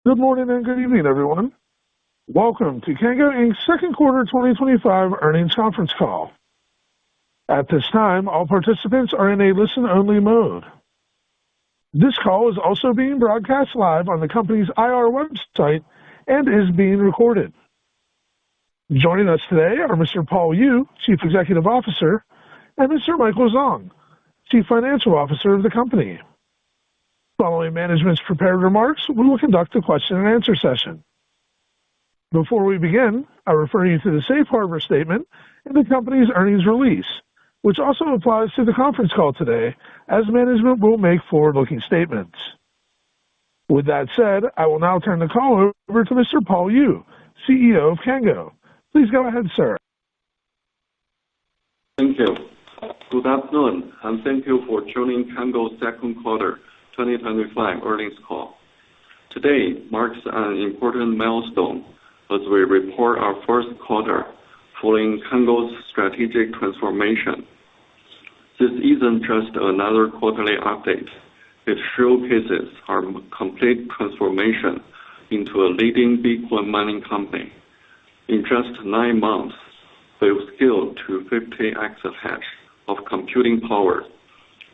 Good morning and good evening, everyone. Welcome to Cango Inc.'s second quarter 2025 earnings conference call. At this time, all participants are in a listen-only mode. This call is also being broadcast live on the company's IR website and is being recorded. Joining us today are Mr. Paul Yu, Chief Executive Officer, and Mr. Michael Zhang, Chief Financial Officer of the company. Following management's prepared remarks, we will conduct a question-and-answer session. Before we begin, I refer you to the Safe Harbor statement in the company's earnings release, which also applies to the conference call today, as management will make forward-looking statements. With that said, I will now turn the call over to Mr. Paul Yu, CEO of Cango. Please go ahead, sir. Thank you. Good afternoon, and thank you for joining Cango's second quarter 2025 earnings call. Today marks an important milestone as we report our first quarter following Cango's strategic transformation. This isn't just another quarterly update. It showcases our complete transformation into a leading Bitcoin mining company. In just 9 months, we've scaled to 50 exahash of computing power,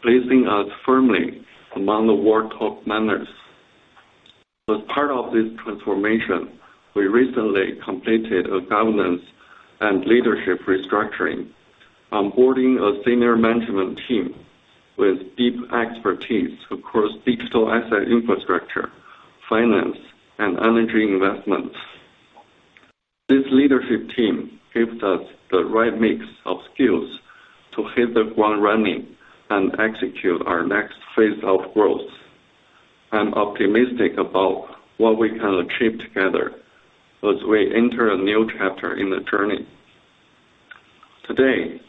placing us firmly among the world's top miners. As part of this transformation, we recently completed a governance and leadership restructuring, onboarding a senior management team with deep expertise across digital asset infrastructure, finance, and energy investments. This leadership team gives us the right mix of skills to hit the ground running and execute our next phase of growth. I'm optimistic about what we can achieve together as we enter a new chapter in the journey. Today,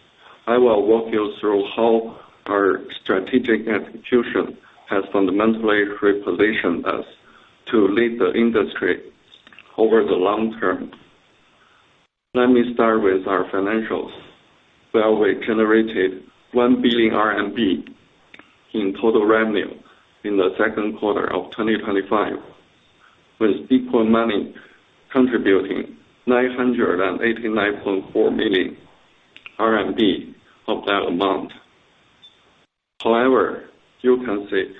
I will walk you through how our strategic execution has fundamentally repositioned us to lead the industry over the long term. Let me start with our financials, where we generated 1 billion RMB in total revenue in the second quarter of 2025, with Bitcoin mining contributing 989.4 million RMB of that amount. However, you can see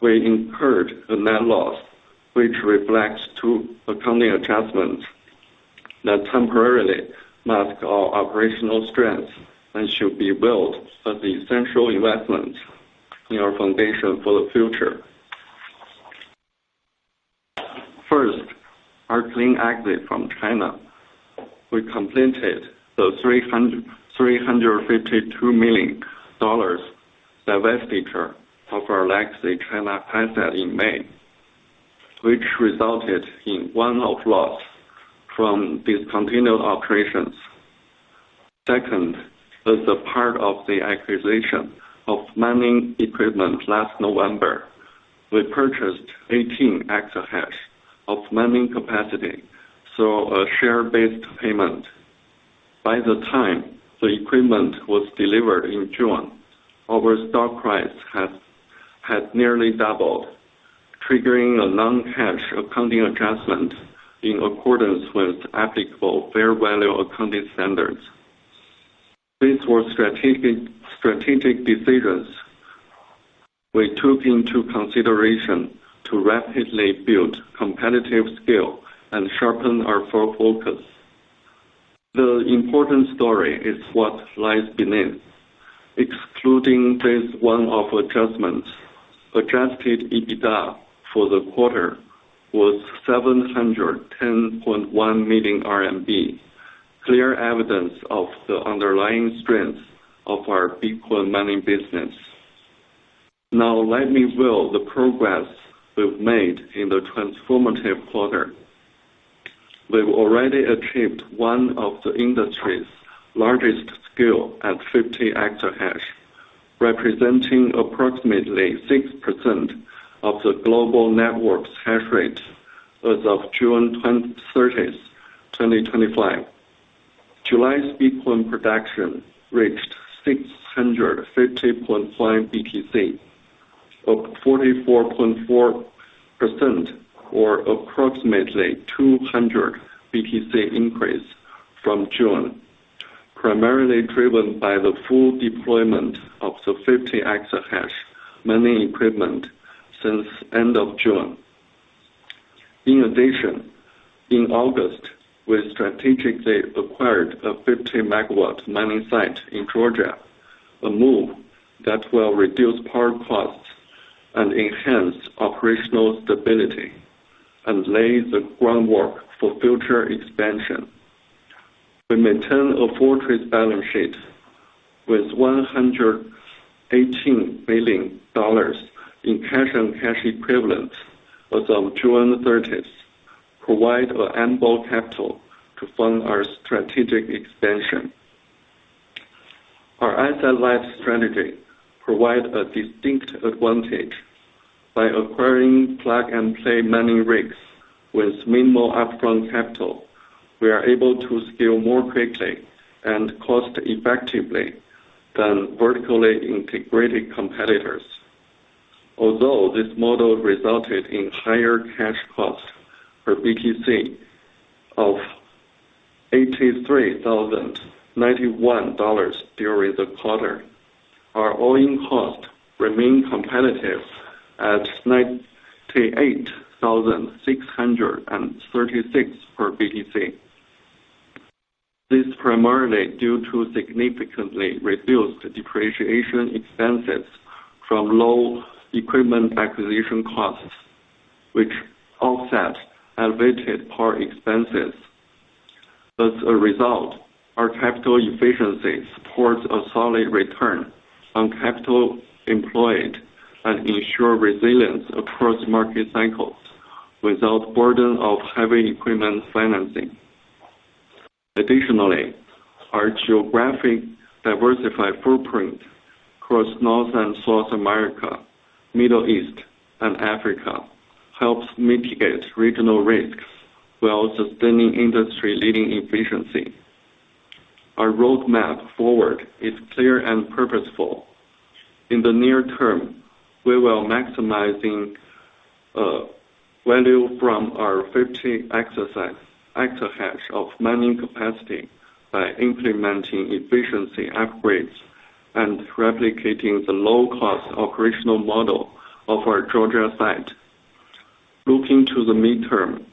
we incurred a net loss, which reflects 2 accounting adjustments that temporarily mask our operational strengths and should be viewed as essential investments in our foundation for the future. First, our clean exit from China. We completed the $352 million divestiture of our legacy China asset in May, which resulted in one-off loss from discontinued operations. Second, as a part of the acquisition of mining equipment last November, we purchased 18 exahash of mining capacity through a share-based payment. By the time the equipment was delivered in June, our stock price had nearly doubled, triggering a non-cash accounting adjustment in accordance with applicable fair value accounting standards. These were strategic decisions we took into consideration to rapidly build competitive scale and sharpen our focus. The important story is what lies beneath. Excluding this one-off adjustments, adjusted EBITDA for the quarter was 710.1 million RMB, clear evidence of the underlying strength of our Bitcoin mining business. Now let me view the progress we've made in the transformative quarter. We've already achieved one of the industry's largest scale at 50 exahash, representing approximately 6% of the global network's hash rate as of June 30, 2025. July's Bitcoin production reached 650.5 BTC, up 44.4% or approximately 200 BTC increase from June, primarily driven by the full deployment of the 50 exahash mining equipment since end of June. In addition, in August, we strategically acquired a 50 megawatt mining site in Georgia, a move that will reduce power costs and enhance operational stability and lay the groundwork for future expansion. We maintain a fortress balance sheet with $118 million in cash and cash equivalents as of June 30th, provide ample capital to fund our strategic expansion. Our asset-light strategy provides a distinct advantage. By acquiring plug-and-play mining rigs with minimal upfront capital, we are able to scale more quickly and cost-effectively than vertically integrated competitors. Although this model resulted in higher cash cost per BTC of $83,091 during the quarter, our all-in cost remained competitive at $98,636 per BTC. This is primarily due to significantly reduced depreciation expenses from low equipment acquisition costs, which offset elevated power expenses. As a result, our capital efficiency supports a solid return on capital employed and ensure resilience across market cycles without burden of heavy equipment financing. Additionally, our geographic diversified footprint across North and South America, Middle East, and Africa helps mitigate regional risks while sustaining industry-leading efficiency. Our roadmap forward is clear and purposeful. In the near term, we will maximizing value from our 50 exahash of mining capacity by implementing efficiency upgrades and replicating the low-cost operational model of our Georgia site. Looking to the midterm,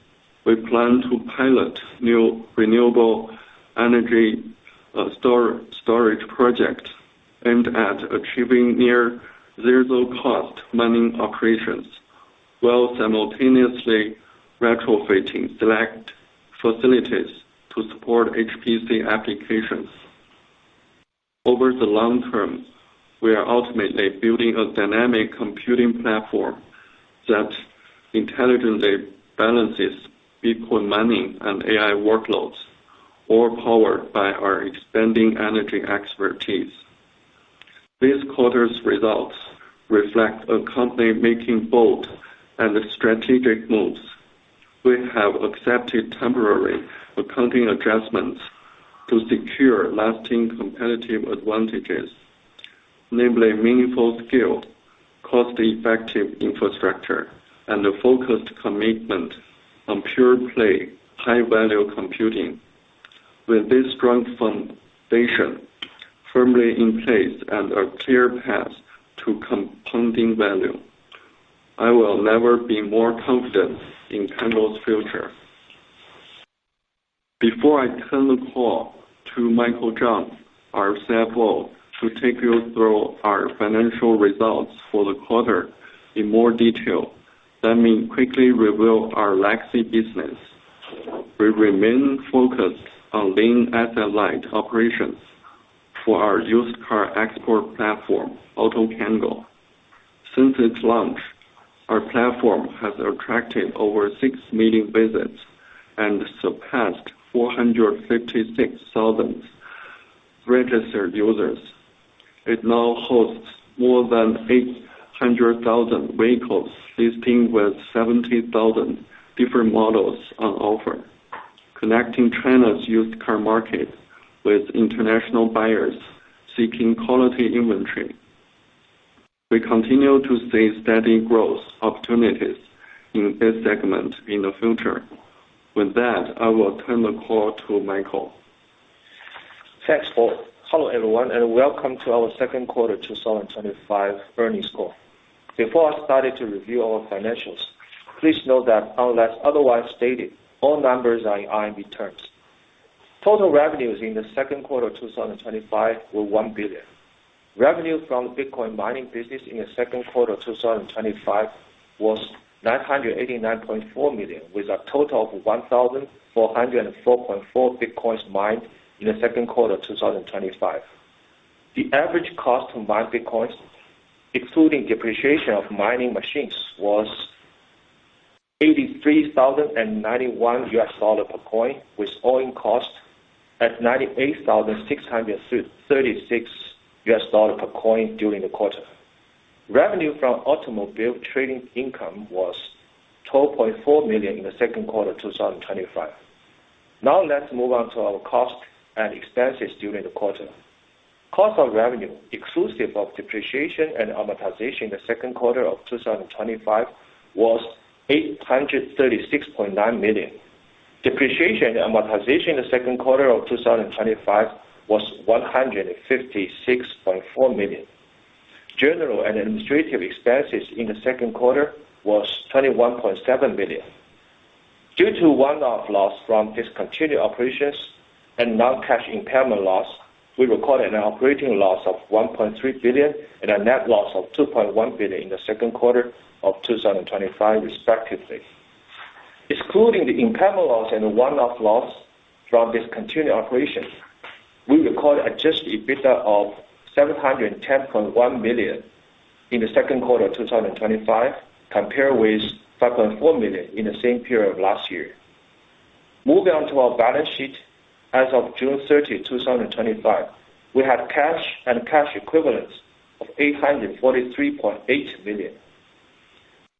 we plan to pilot new renewable energy storage projects aimed at achieving near zero-cost mining operations, while simultaneously retrofitting select facilities to support HPC applications. Over the long term, we are ultimately building a dynamic computing platform that intelligently balances Bitcoin mining and AI workloads, all powered by our expanding energy expertise. This quarter's results reflect a company making bold and strategic moves. We have accepted temporary accounting adjustments to secure lasting competitive advantages, namely meaningful scale, cost-effective infrastructure, and a focused commitment on pure-play, high-value computing. With this strong foundation firmly in place and a clear path to compounding value, I will never be more confident in Cango's future. Before I turn the call to Michael Zhang, our CFO, to take you through our financial results for the quarter in more detail, let me quickly review our legacy business. We remain focused on lean asset-light operations for our used car export platform, Cango. Since its launch, our platform has attracted over 6 million visits and surpassed 456,000 registered users. It now hosts more than 800,000 vehicles, listing with 70,000 different models on offer, connecting China's used car market with international buyers seeking quality inventory. We continue to see steady growth opportunities in this segment in the future. With that, I will turn the call to Michael. Thanks, Paul. Hello, everyone, and welcome to our second quarter 2025 earnings call. Before I start to review our financials, please note that unless otherwise stated, all numbers are in RMB terms. Total revenues in the second quarter 2025 were 1 billion. Revenue from the Bitcoin mining business in the second quarter 2025 was 989.4 million, with a total of 1,404.4 Bitcoins mined in the second quarter 2025. The average cost to mine Bitcoins, excluding depreciation of mining machines, was $83,091 per coin, with all-in cost at $98,636 per coin during the quarter. Revenue from automobile trading income was 12.4 million in the second quarter 2025. Now let's move on to our cost and expenses during the quarter. Cost of revenue, exclusive of depreciation and amortization in the second quarter of 2025, was 836.9 million. Depreciation and amortization in the second quarter of 2025 was 156.4 million. General and administrative expenses in the second quarter was 21.7 million. Due to one-off loss from discontinued operations and non-cash impairment loss, we recorded an operating loss of 1.3 billion and a net loss of 2.1 billion in the second quarter of 2025, respectively. Excluding the impairment loss and the one-off loss from discontinued operations, we recorded adjusted EBITDA of 710.1 million in the second quarter of 2025, compared with 5.4 million in the same period of last year. Moving on to our balance sheet, as of June 30, 2025, we had cash and cash equivalents of 843.8 million.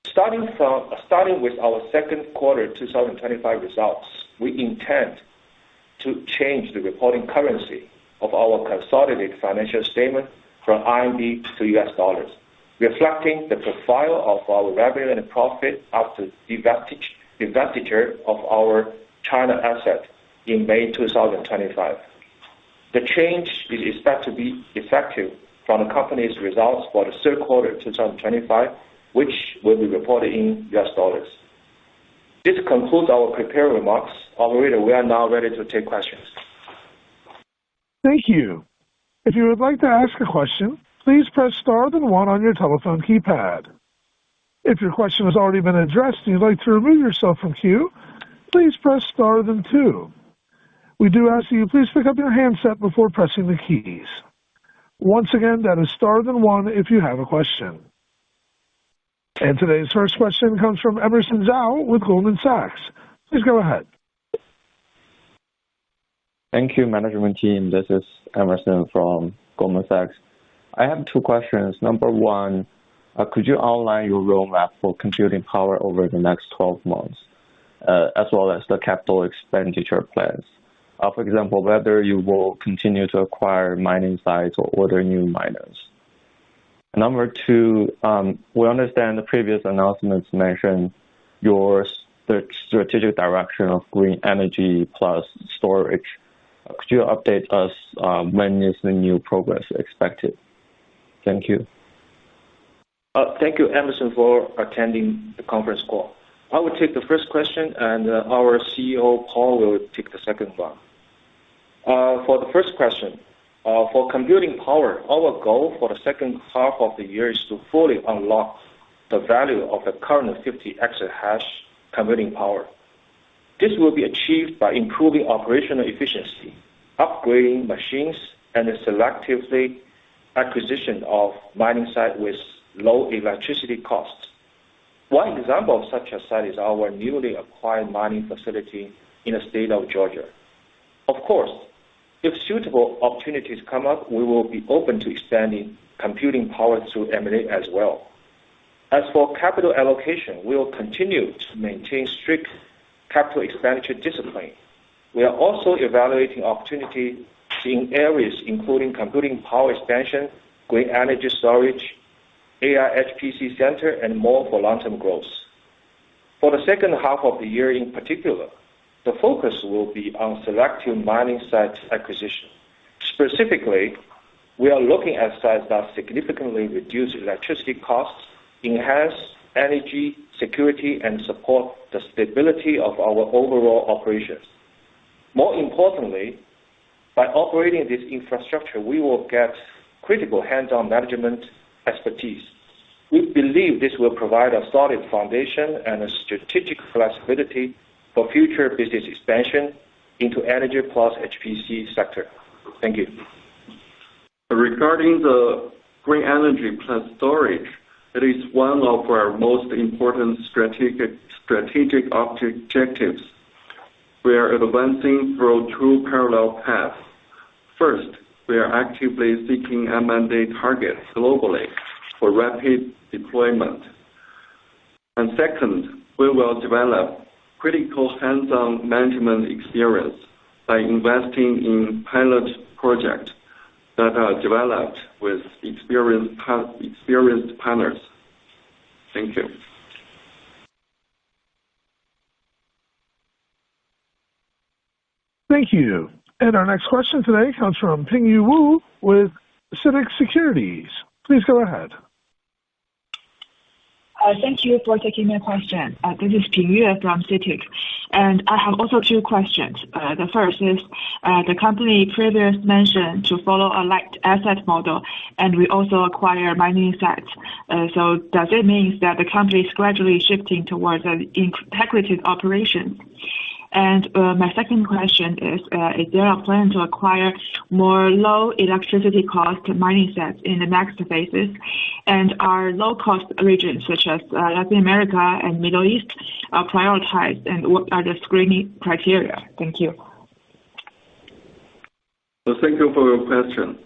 Starting with our second quarter 2025 results, we intend to change the reporting currency of our consolidated financial statement from RMB to US dollars, reflecting the profile of our revenue and profit after divestiture of our China asset in May 2025. The change is expected to be effective from the company's results for the third quarter 2025, which will be reported in US dollars. This concludes our prepared remarks. Operator, we are now ready to take questions. Thank you. If you would like to ask a question, please press star then one on your telephone keypad. If your question has already been addressed and you'd like to remove yourself from queue, please press star then two. We do ask that you please pick up your handset before pressing the keys. Once again, that is star then one if you have a question. And today's first question comes from Emerson Zhao with Goldman Sachs. Please go ahead. Thank you, management team. This is Emerson from Goldman Sachs. I have two questions. Number one, could you outline your roadmap for computing power over the next 12 months, as well as the capital expenditure plans? For example, whether you will continue to acquire mining sites or order new miners. Number two, we understand the previous announcements mentioned your strategic direction of green energy plus storage. Could you update us when is the new progress expected? Thank you. Thank you, Emerson, for attending the conference call. I will take the first question, and our CEO, Paul, will take the second one. For the first question, for computing power, our goal for the second half of the year is to fully unlock the value of the current 50 exahash computing power. This will be achieved by improving operational efficiency, upgrading machines, and selectively acquisition of mining sites with low electricity costs. One example of such a site is our newly acquired mining facility in the state of Georgia. Of course, if suitable opportunities come up, we will be open to expanding computing power through M&A as well. As for capital allocation, we will continue to maintain strict capital expenditure discipline. We are also evaluating opportunities in areas including computing power expansion, green energy storage, AI HPC center, and more for long-term growth. For the second half of the year in particular, the focus will be on selective mining site acquisition. Specifically, we are looking at sites that significantly reduce electricity costs, enhance energy security, and support the stability of our overall operations. More importantly, by operating this infrastructure, we will get critical hands-on management expertise. We believe this will provide a solid foundation and a strategic flexibility for future business expansion into energy plus HPC sector. Thank you. Regarding the green energy plus storage, it is one of our most important strategic objectives. We are advancing through two parallel paths. First, we are actively seeking M&A targets globally for rapid deployment. And second, we will develop critical hands-on management experience by investing in pilot projects that are developed with experienced partners. Thank you. Thank you. And our next question today comes from Pingyu Wu with CITIC Securities. Please go ahead. Thank you for taking my question. This is Pingyu from CITIC, and I have also two questions. The first is, the company previously mentioned to follow a light asset model, and we also acquire mining sites. So does it mean that the company is gradually shifting towards an integrated operation? And my second question is there a plan to acquire more low electricity cost mining sites in the next phases? And are low-cost regions such as Latin America and Middle East prioritized, and what are the screening criteria? Thank you. Thank you for your question.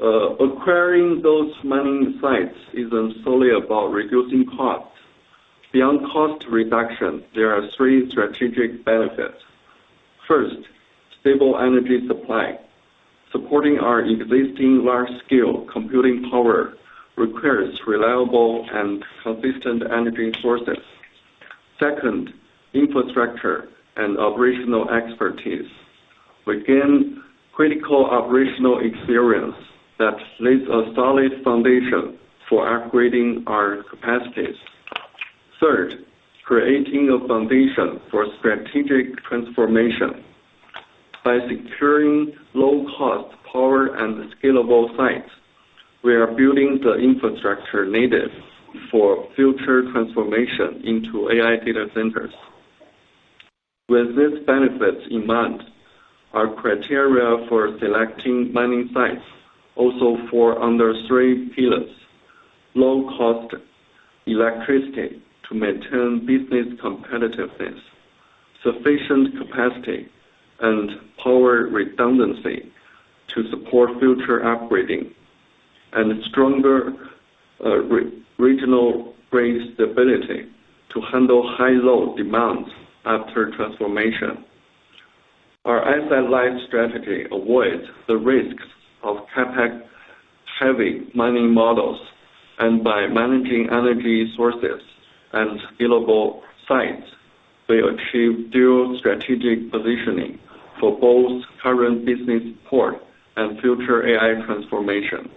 Acquiring those mining sites isn't solely about reducing costs. Beyond cost reduction, there are three strategic benefits. First, stable energy supply. Supporting our existing large-scale computing power requires reliable and consistent energy sources. Second, infrastructure and operational expertise. We gain critical operational experience that lays a solid foundation for upgrading our capacities. Third, creating a foundation for strategic transformation. By securing low-cost power and scalable sites, we are building the infrastructure needed for future transformation into AI data centers. With these benefits in mind, our criteria for selecting mining sites also fall under three pillars: low-cost electricity to maintain business competitiveness, sufficient capacity, and power redundancy to support future upgrading, and stronger regional grid stability to handle high load demands after transformation. Our asset-light strategy avoids the risks of CapEx-heavy mining models, and by managing energy sources and scalable sites, we achieve dual strategic positioning for both current business support and future AI transformation.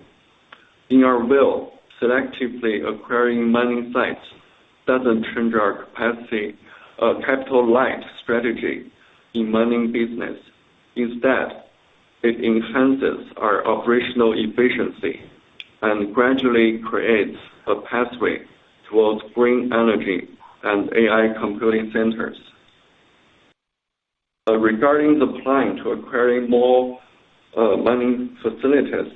In our view, selectively acquiring mining sites doesn't change our capital-light strategy in mining business. Instead, it enhances our operational efficiency and gradually creates a pathway towards green energy and AI computing centers. Regarding the plan to acquiring more mining facilities,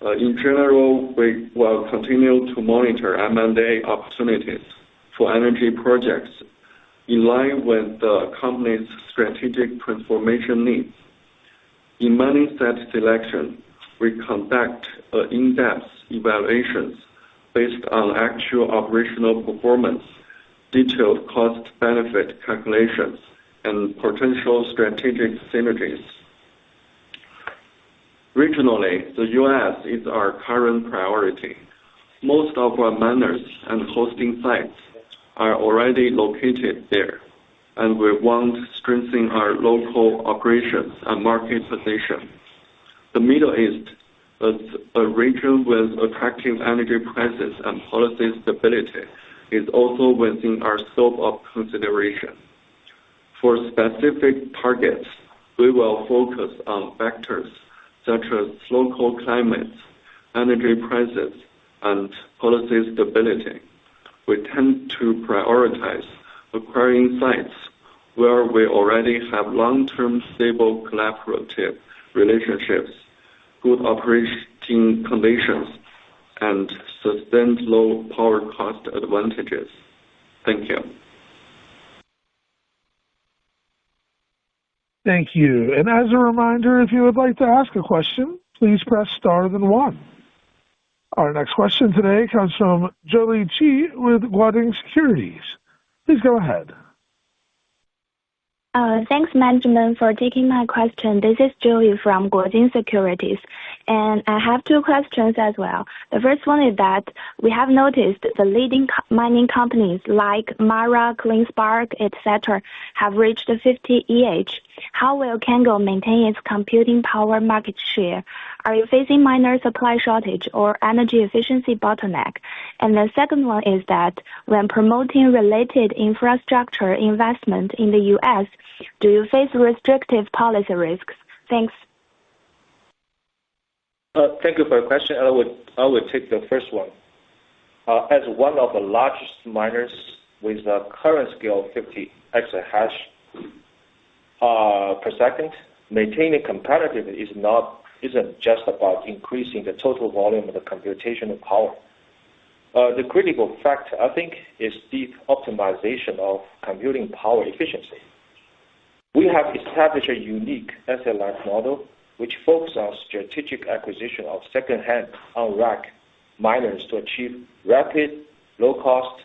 in general, we will continue to monitor M&A opportunities for energy projects in line with the company's strategic transformation needs. In mining site selection, we conduct in-depth evaluations based on actual operational performance, detailed cost-benefit calculations, and potential strategic synergies. Regionally, the U.S. is our current priority. Most of our miners and hosting sites are already located there, and we want to strengthen our local operations and market position. The Middle East is a region with attractive energy prices and policy stability is also within our scope of consideration. For specific targets, we will focus on factors such as local climate, energy prices, and policy stability. We tend to prioritize acquiring sites where we already have long-term stable collaborative relationships, good operating conditions, and sustained low power cost advantages. Thank you. Thank you. And as a reminder, if you would like to ask a question, please press star then one. Our next question today comes from Jolie Chi with Guoding Securities. Please go ahead. Thanks, management, for taking my question. This is Jolie from Guoding Securities, and I have two questions as well. The first one is that we have noticed the leading mining companies like Mara, CleanSpark, etc., have reached 50 EH. How will Cango maintain its computing power market share? Are you facing miner supply shortage or energy efficiency bottleneck? And the second one is that when promoting related infrastructure investment in the U.S., do you face restrictive policy risks? Thanks. Thank you for your question. I would take the first one. As one of the largest miners with a current scale of 50 exahash per second, maintaining competitiveness isn't just about increasing the total volume of the computational power. The critical factor, I think, is deep optimization of computing power efficiency. We have established a unique asset-light model which focuses on strategic acquisition of second-hand on-rack miners to achieve rapid, low-cost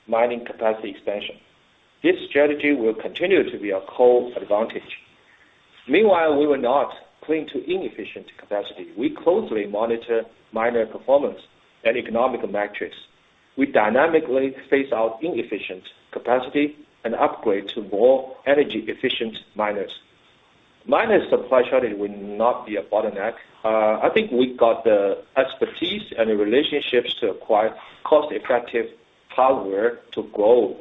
mining capacity expansion. This strategy will continue to be a core advantage. Meanwhile, we will not cling to inefficient capacity. We closely monitor miner performance and economic metrics. We dynamically phase out inefficient capacity and upgrade to more energy-efficient miners. Miner supply shortage will not be a bottleneck. I think we got the expertise and the relationships to acquire cost-effective hardware to grow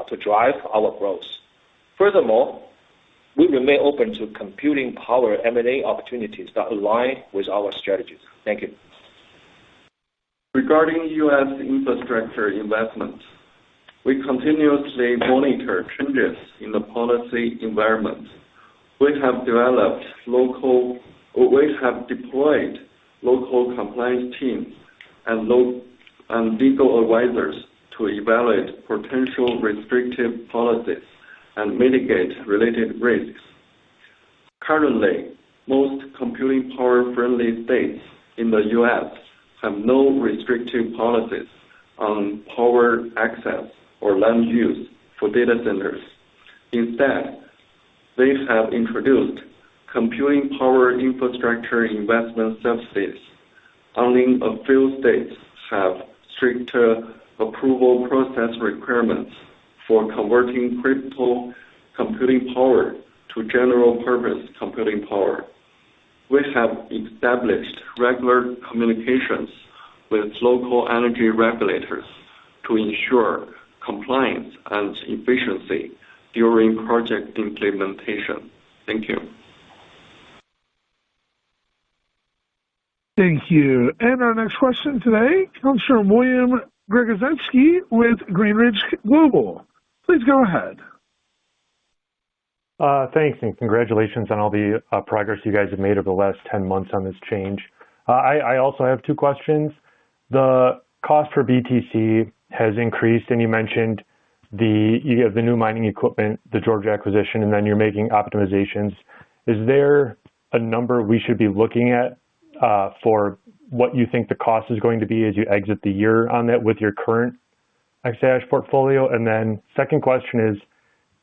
to drive our growth. Furthermore, we remain open to computing power M&A opportunities that align with our strategies. Thank you. Regarding U.S. infrastructure investment, we continuously monitor changes in the policy environment. We have deployed local compliance teams and legal advisors to evaluate potential restrictive policies and mitigate related risks. Currently, most computing power-friendly states in the U.S. have no restrictive policies on power access or land use for data centers. Instead, they have introduced computing power infrastructure investment subsidies. Only a few states have stricter approval process requirements for converting crypto computing power to general purpose computing power. We have established regular communications with local energy regulators to ensure compliance and efficiency during project implementation. Thank you. Thank you. And our next question today comes from William Gregozeski with Greenridge Global. Please go ahead. Thanks, and congratulations on all the progress you guys have made over the last 10 months on this change. I also have two questions. The cost per BTC has increased, and you mentioned you have the new mining equipment, the Georgia acquisition, and then you're making optimizations. Is there a number we should be looking at for what you think the cost is going to be as you exit the year on that with your current exahash portfolio? And then second question is,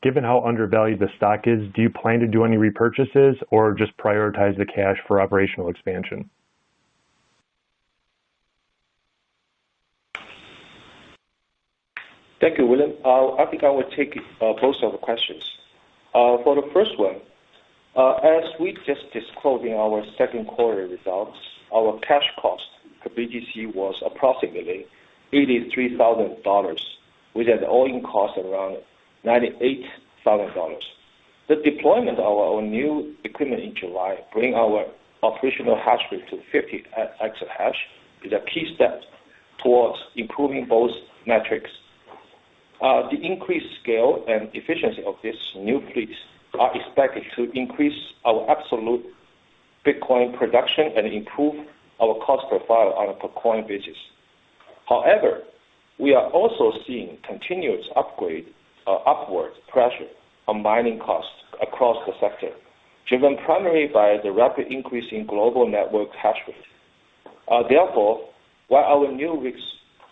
given how undervalued the stock is, do you plan to do any repurchases or just prioritize the cash for operational expansion? Thank you, William. I think I will take both of the questions. For the first one, as we just disclosed in our second quarter results, our cash cost per BTC was approximately $83,000, with an all-in cost around $98,000. The deployment of our new equipment in July bring our operational hash rate to 50 exahash is a key step towards improving both metrics. The increased scale and efficiency of this new fleet are expected to increase our absolute Bitcoin production and improve our cost profile on a per coin basis. However, we are also seeing continuous upward pressure on mining costs across the sector, driven primarily by the rapid increase in global network hash rate. Therefore, while our new rigs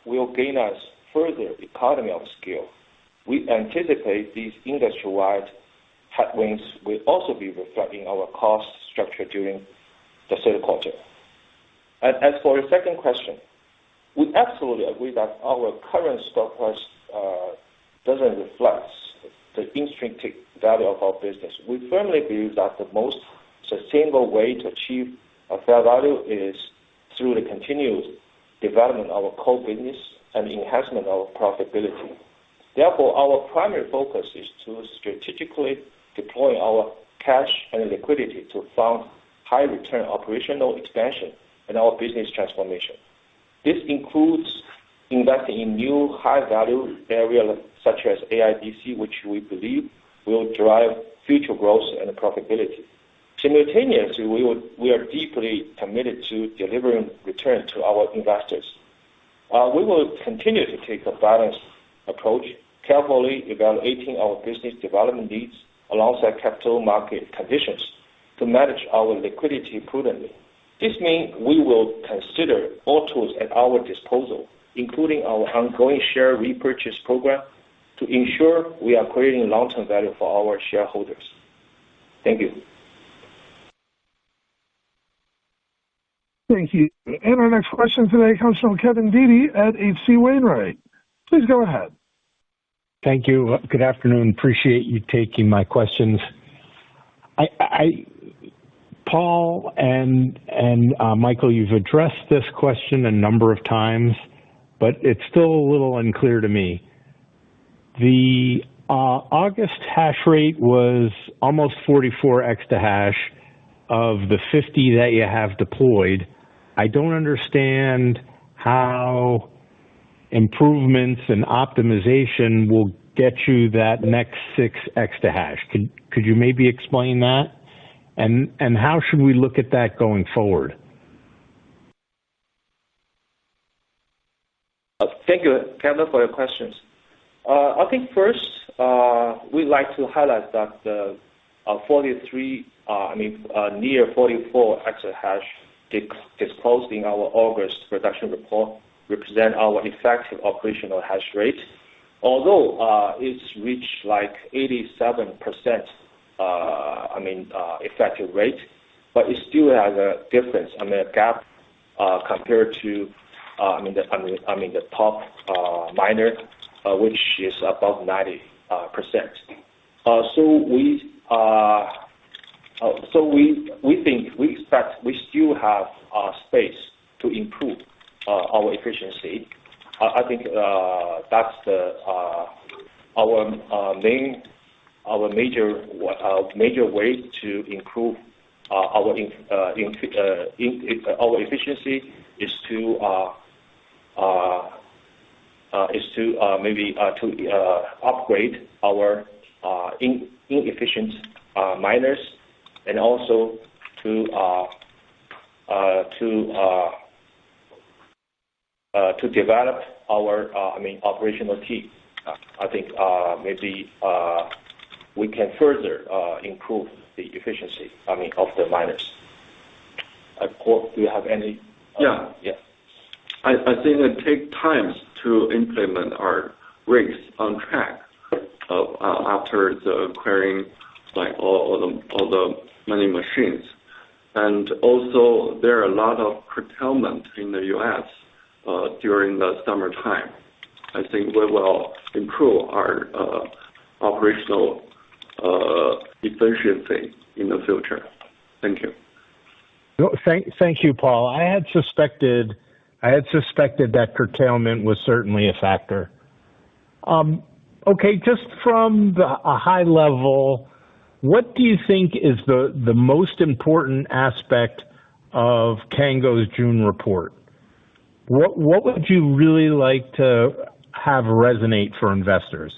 will gain us further economy of scale, we anticipate these industry-wide headwinds will also be reflecting our cost structure during the third quarter. And as for the second question, we absolutely agree that our current stock price doesn't reflect the intrinsic value of our business. We firmly believe that the most sustainable way to achieve a fair value is through the continued development of our core business and enhancement of profitability. Therefore, our primary focus is to strategically deploy our cash and liquidity to fund high return operational expansion and our business transformation. This includes investing in new high-value areas such as AIDC, which we believe will drive future growth and profitability. Simultaneously, we are deeply committed to delivering return to our investors. We will continue to take a balanced approach, carefully evaluating our business development needs alongside capital market conditions to manage our liquidity prudently. This means we will consider all tools at our disposal, including our ongoing share repurchase program, to ensure we are creating long-term value for our shareholders. Thank you. Thank you. And our next question today comes from Kevin Dede at H.C. Wainwright. Please go ahead. Thank you. Good afternoon. Appreciate you taking my questions. Paul and Michael, you've addressed this question a number of times, but it's still a little unclear to me. The August hash rate was almost 44 exahash of the 50 that you have deployed. I don't understand how improvements and optimization will get you that next 6 exahash. Could you maybe explain that? And how should we look at that going forward? Thank you, Kevin, for your questions. I think first, we'd like to highlight that the near 44 exahash disclosed in our August production report represent our effective operational hash rate. Although it's reached like 87% effective rate, but it still has a difference, a gap compared to the top miner, which is above 90%. We expect we still have space to improve our efficiency. I think that's our major way to improve our efficiency is to upgrade our inefficient miners, and also to develop our operational team. I think maybe we can further improve the efficiency of the miners. Paul, do you have any? Yeah. I think it takes time to implement our rigs on track after the acquiring all the many machines. And also there are a lot of curtailment in the US during the summertime. I think we will improve our operational efficiency in the future. Thank you. No, thank you, Paul. I had suspected that curtailment was certainly a factor. Okay, just from a high level, what do you think is the most important aspect of Cango's June report? What would you really like to have resonate for investors?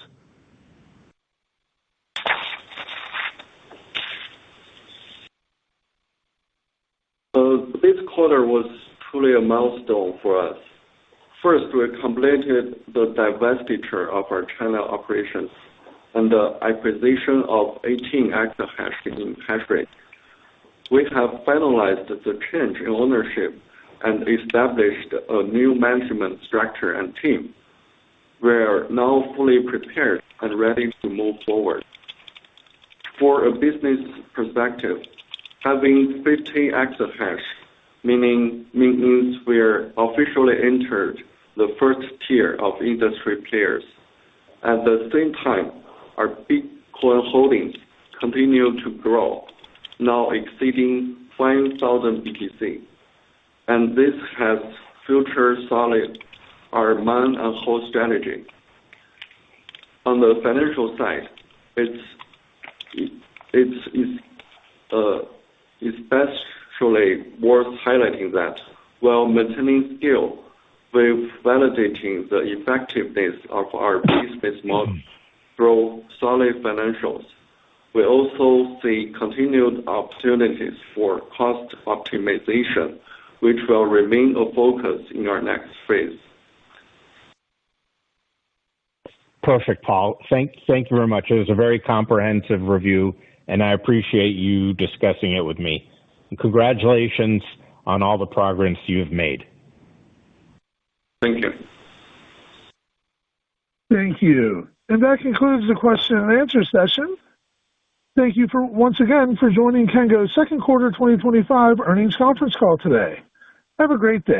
This quarter was truly a milestone for us. First, we completed the divestiture of our China operations and the acquisition of 18 exahash in HashRate. We have finalized the change in ownership and established a new management structure and team. We are now fully prepared and ready to move forward. For a business perspective, having 50 exahash means we're officially entered the first tier of industry players. At the same time, our Bitcoin holdings continue to grow, now exceeding 5,000 BTC. And this has future solid our man and hold strategy. On the financial side, it's especially worth highlighting that while maintaining scale with validating the effectiveness of our business model through solid financials, we also see continued opportunities for cost optimization, which will remain a focus in our next phase. Perfect, Paul. Thank you very much. It was a very comprehensive review, and I appreciate you discussing it with me. And congratulations on all the progress you've made. Thank you. Thank you. And that concludes the question and answer session. Thank you once again for joining Cango's second quarter 2025 earnings conference call today. Have a great day.